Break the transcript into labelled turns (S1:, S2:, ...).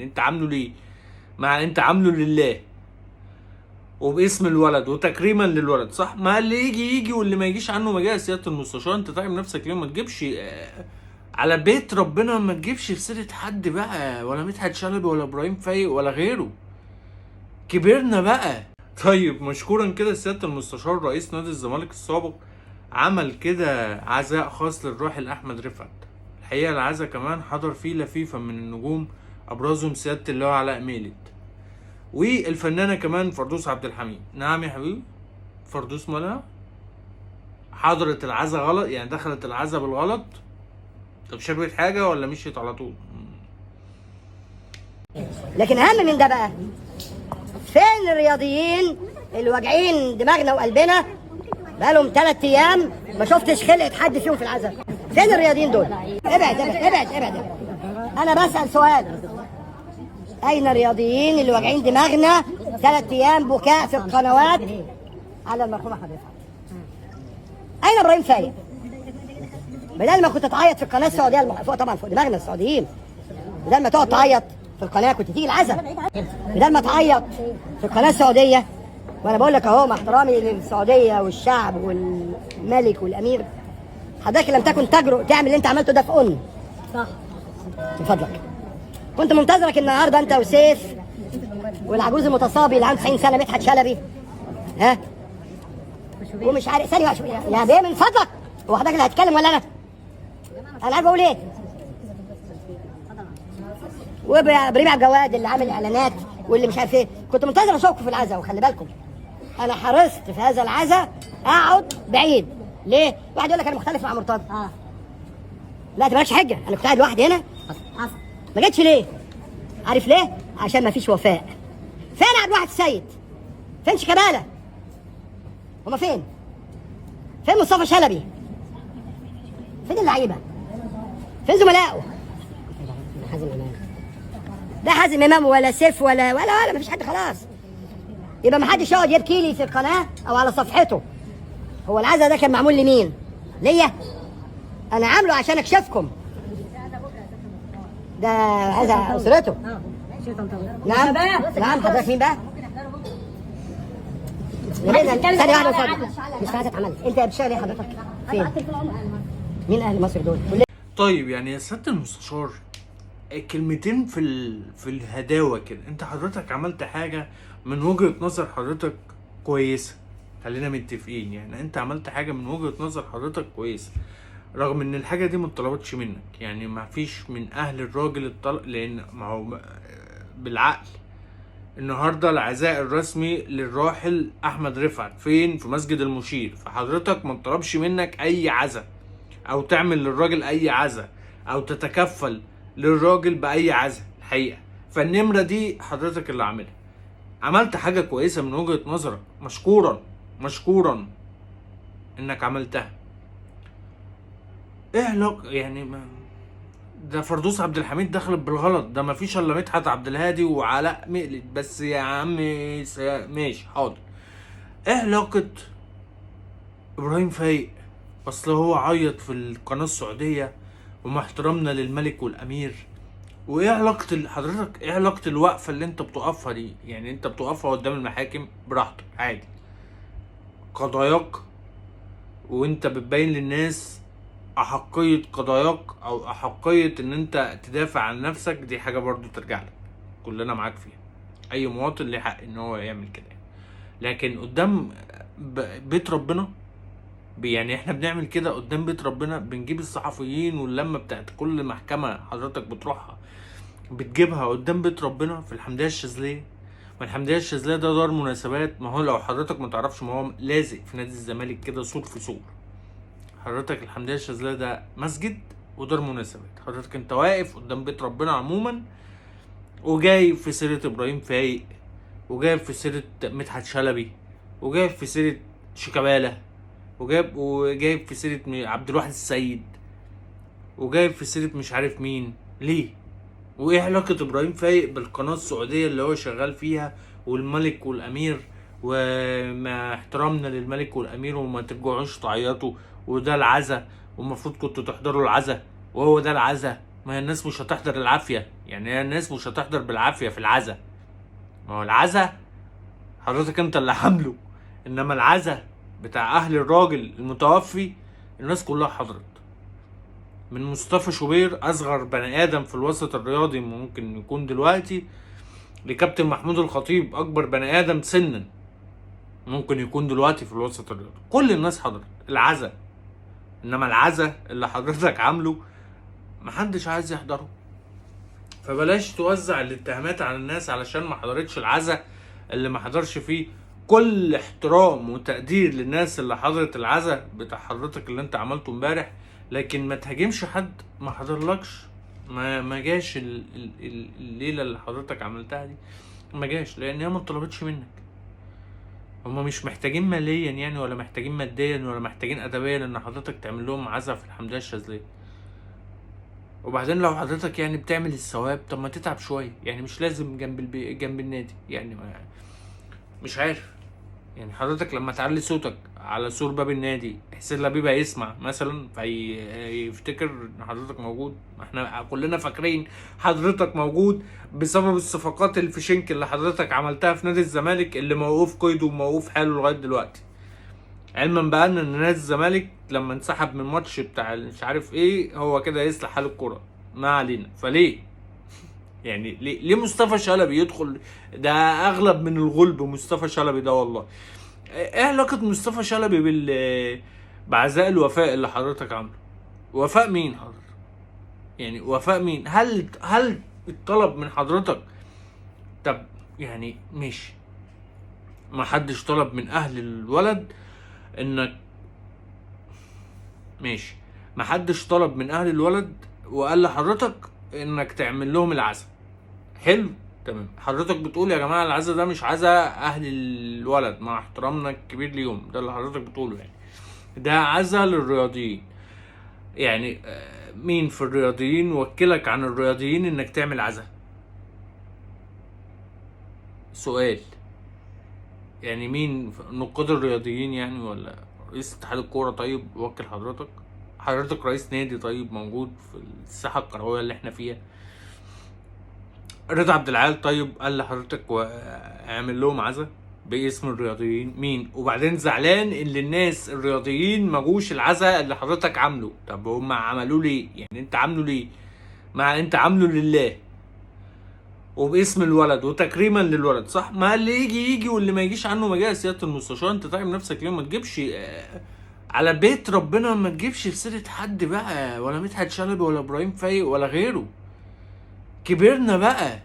S1: انت عامله ليه؟ ما انت عامله لله وباسم الولد وتكريما للولد، صح؟ ما اللي يجي واللي ما يجيش عنه ما جاء. سياده المستشار انت تعب نفسك ليه؟ ما تجيبش على بيت ربنا، ما تجيبش في سيره حد بقى، ولا مدحت شلبي ولا ابراهيم فايق ولا غيره. كبرنا بقى. طيب مشكورا كده سياده المستشار رئيس نادي الزمالك السابق عمل كده عزاء خاص للراحل احمد رفعت. الحقيقه العزاء كمان حضر فيه لفيفه من النجوم، ابرزهم سياده اللواء علاء ميلد والفنانه كمان فردوس عبد الحميد. نعم يا حبيبي، فردوس مالها؟ حضرت العزاء غلط يعني، دخلت العزاء بالغلط؟ طب شربت حاجه ولا مشيت على طول؟
S2: لكن اهم من ده بقى، فين الرياضيين اللي واجعين دماغنا وقلبنا بقالهم 3 ايام ما شفتش خلقه حد فيهم في العزاء؟ فين الرياضيين دول؟ ابعد ابعد ابعد ابعد. انا بسأل سؤال، اين الرياضيين اللي واجعين دماغنا 3 ايام بكاء في القنوات على المرحوم احمد رفعت؟ اين ابراهيم فايق؟ بدل ما كنت تعيط في القناه السعوديه فوق، طبعا فوق دماغنا السعوديين، بدل ما تقعد تعيط في القناه كنت تيجي العزاء، بدل ما تعيط في القناه السعوديه. وانا بقول لك اهو مع احترامي للسعوديه والشعب والملك والامير، حضرتك لم تكن تجرؤ تعمل اللي انت عملته ده في صح من فضلك. كنت منتظرك النهارده انت وسيف والعجوز المتصابي اللي عنده 90 سنه مدحت شلبي، ها؟ ومش عارف ثانيه يا بيه من فضلك، هو حضرتك اللي هتتكلم ولا انا؟ انا عارف اقول ايه؟ وابراهيم عبد الجواد اللي عامل اعلانات واللي مش عارف ايه. كنت منتظر اشوفكم في العزاء، وخلي بالكم انا حرصت في هذا العزاء اقعد بعيد. ليه؟ واحد يقول لك انا مختلف مع مرتضى. لا تبقاش حجه، انا كنت قاعد لوحدي هنا. ما جيتش ليه؟ عارف ليه؟ عشان ما فيش وفاء. فين عبد الواحد السيد؟ فين شيكابالا؟ هما فين؟ فين مصطفى شلبي؟ فين اللعيبه؟ فين زملائه؟ حازم امام. لا حازم امام ولا سيف ولا مفيش حد خلاص. يبقى ما حدش يقعد يبكي لي في القناه او على صفحته. هو العزاء ده كان معمول لمين؟ ليا؟ انا عامله عشان اكشفكم. ده عزاء اسرته. نعم نعم. حضرتك مين بقى؟ ثانية واحدة اتفضل. مش عايزة اتعمل. انت بتشتغل ايه حضرتك؟ فين؟ مين اهل مصر دول؟
S1: طيب يعني يا سياده المستشار كلمتين في الهداوه كده. انت حضرتك عملت حاجه من وجهه نظر حضرتك كويسه، خلينا متفقين. يعني انت عملت حاجه من وجهه نظر حضرتك كويسه، رغم ان الحاجه دي ما اتطلبتش منك. يعني ما فيش من اهل الراجل لان ما هو بالعقل النهارده العزاء الرسمي للراحل احمد رفعت فين؟ في مسجد المشير. فحضرتك ما طلبش منك اي عزاء او تعمل للراجل اي عزاء او تتكفل للراجل باي عزاء الحقيقه. فالنمره دي حضرتك اللي عاملها، عملت حاجه كويسه من وجهه نظرك، مشكورا انك عملتها. ايه علاقه يعني؟ ده فردوس عبد الحميد دخلت بالغلط، ده ما فيش الا مدحت عبد الهادي وعلاء مقلد بس يا عم. ماشي حاضر. ايه علاقه ابراهيم فايق؟ اصل هو عيط في القناه السعوديه ومع احترامنا للملك والامير. وايه علاقه حضرتك، ايه علاقه الوقفه اللي انت بتقفها دي؟ يعني انت بتقفها قدام المحاكم براحتك عادي، قضاياك، وانت بتبين للناس احقيه قضاياك او احقيه ان انت تدافع عن نفسك. دي حاجه برضو ترجع لك، كلنا معاك فيها. اي مواطن ليه حق ان هو يعمل كده. لكن قدام بيت ربنا، يعني احنا بنعمل كده قدام بيت ربنا، بنجيب الصحفيين واللمه بتاعت كل محكمه حضرتك بتروحها بتجيبها قدام بيت ربنا في الحمديه الشاذليه. ما الحمديه الشاذليه ده دار مناسبات. ما هو لو حضرتك ما تعرفش، ما هو لازق في نادي الزمالك كده سور في سور. حضرتك الحمديه الشاذليه ده مسجد ودار مناسبات. حضرتك انت واقف قدام بيت ربنا عموما، وجايب في سيره ابراهيم فايق، وجايب في سيره مدحت شلبي، وجايب في سيره شيكابالا، وجايب في سيره عبد الواحد السيد، وجايب في سيره مش عارف مين. ليه؟ وايه علاقه ابراهيم فايق بالقناه السعوديه اللي هو شغال فيها والملك والامير؟ وما احترامنا للملك والامير، وما ترجعوش تعيطوا، وده العزا، والمفروض كنتوا تحضروا العزا، وهو ده العزا. ما هي الناس مش هتحضر العافيه، يعني هي الناس مش هتحضر بالعافيه في العزا. ما هو العزا حضرتك انت اللي عامله، انما العزا بتاع اهل الراجل المتوفي الناس كلها حضرت، من مصطفى شوبير اصغر بني ادم في الوسط الرياضي ممكن يكون دلوقتي، لكابتن محمود الخطيب اكبر بني ادم سنا ممكن يكون دلوقتي في الوسط الرياضي. كل الناس حضرت العزا، انما العزا اللي حضرتك عامله محدش عايز يحضره. فبلاش توزع الاتهامات على الناس علشان ما حضرتش العزا اللي ما حضرش فيه. كل احترام وتقدير للناس اللي حضرت العزا بتاع حضرتك اللي انت عملته امبارح، لكن ما تهاجمش حد ما حضرلكش، ما جاش الليله اللي حضرتك عملتها دي، ما جاش لان هي ما طلبتش منك. هما مش محتاجين ماليا يعني، ولا محتاجين ماديا، ولا محتاجين ادبيا ان حضرتك تعمل لهم عزا في الحمديه الشاذليه. وبعدين لو حضرتك يعني بتعمل الثواب، طب ما تتعب شويه يعني، مش لازم جنب النادي يعني. مش عارف يعني، حضرتك لما تعلي صوتك على سور باب النادي حسين لبيب هيسمع مثلا فيفتكر ان حضرتك موجود. احنا كلنا فاكرين حضرتك موجود بسبب الصفقات الفشنك اللي حضرتك عملتها في نادي الزمالك اللي موقوف قيده وموقوف حاله لغايه دلوقتي. علما بقى ان نادي الزمالك لما انسحب من ماتش بتاع مش عارف ايه هو كده يصلح حال الكرة، ما علينا. فليه يعني ليه مصطفى شلبي يدخل؟ ده اغلب من الغلب مصطفى شلبي ده والله. ايه علاقة مصطفى شلبي بعزاء الوفاء اللي حضرتك عامله؟ وفاء مين حضرتك؟ يعني وفاء مين؟ هل الطلب من حضرتك؟ طب يعني ماشي، ما حدش طلب من اهل الولد انك، ماشي، ما حدش طلب من اهل الولد وقال لحضرتك انك تعمل لهم العزاء. حلو تمام. حضرتك بتقول يا جماعه العزاء ده مش عزاء اهل الولد مع احترامنا الكبير ليهم، ده اللي حضرتك بتقوله يعني، ده عزاء للرياضيين. يعني مين في الرياضيين وكلك عن الرياضيين انك تعمل عزاء؟ سؤال يعني، مين نقاد الرياضيين يعني، ولا رئيس اتحاد الكوره طيب وكل حضرتك رئيس نادي طيب موجود في الساحه الكرويه اللي احنا فيها؟ رضا عبد العال طيب قال لحضرتك اعمل لهم عزا باسم الرياضيين؟ مين؟ وبعدين زعلان ان الناس الرياضيين ما جوش العزا اللي حضرتك عامله. طب هم عملوه ليه؟ يعني انت عامله ليه؟ ما انت عامله لله وباسم الولد وتكريما للولد، صح؟ ما اللي يجي واللي ما يجيش عنه ما جاء. سياده المستشار انت تعب نفسك ليه؟ ما تجيبش على بيت ربنا، ما تجيبش في سيره حد بقى، ولا مدحت شلبي ولا ابراهيم فايق ولا غيره. كبرنا بقى.